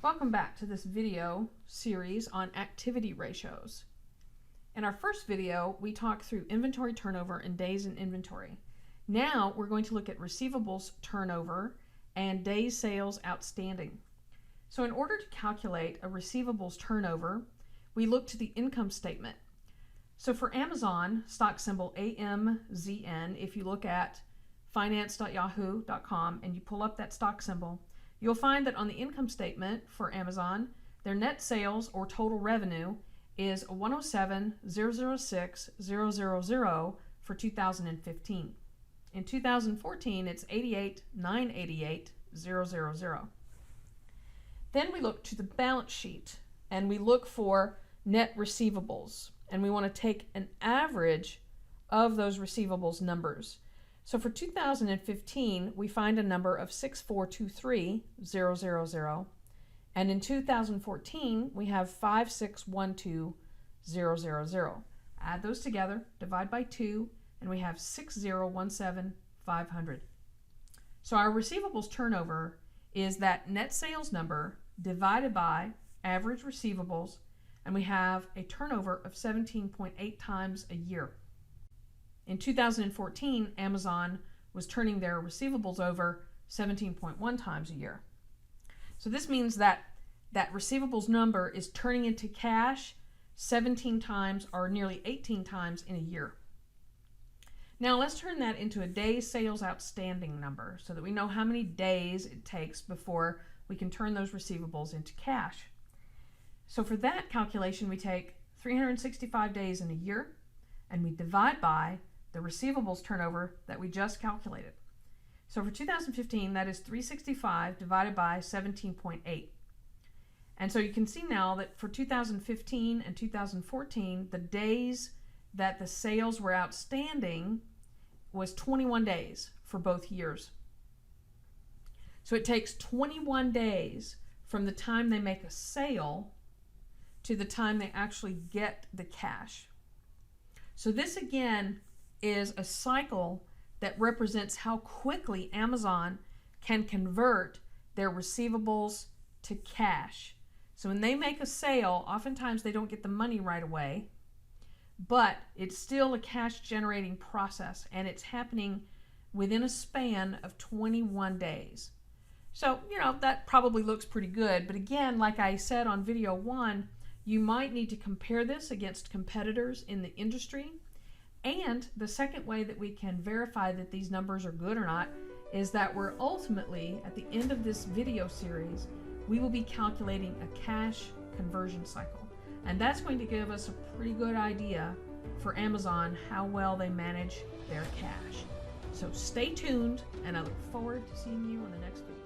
Welcome back to this video series on activity ratios. In our first video, we talked through inventory turnover and days in inventory. Now we're going to look at receivables turnover and days sales outstanding. So in order to calculate a receivables turnover, we look to the income statement. So for Amazon, stock symbol AMZN, if you look at finance.yahoo.com and you pull up that stock symbol, you'll find that on the income statement for Amazon, their net sales or total revenue is $107,006,000 for 2015. In 2014, it's $88,988,000. Then we look to the balance sheet and we look for net receivables, and we want to take an average of those receivables numbers. So for 2015, we find a number of $6,423,000, and in 2014, we have $5,612,000. Add those together, divide by 2, and we have $6,017,500. So our receivables turnover is that net sales number divided by average receivables, and we have a turnover of 17.8 times a year. In 2014, Amazon was turning their receivables over 17.1 times a year. So this means that that receivables number is turning into cash 17 times or nearly 18 times in a year. Now let's turn that into a days sales outstanding number so that we know how many days it takes before we can turn those receivables into cash. So for that calculation, we take 365 days in a year and we divide by the receivables turnover that we just calculated. So for 2015, that is 365 divided by 17.8. And so you can see now that for 2015 and 2014, the days that the sales were outstanding was 21 days for both years. So it takes 21 days from the time they make a sale to the time they actually get the cash. So this again is a cycle that represents how quickly Amazon can convert their receivables to cash. So when they make a sale, oftentimes they don't get the money right away, but it's still a cash generating process, and it's happening within a span of 21 days. So, that probably looks pretty good, but again, like I said on video 1, you might need to compare this against competitors in the industry. And the second way that we can verify that these numbers are good or not is that we're ultimately, at the end of this video series, we will be calculating a cash conversion cycle. And that's going to give us a pretty good idea for Amazon how well they manage their cash. So stay tuned, and I look forward to seeing you on the next video.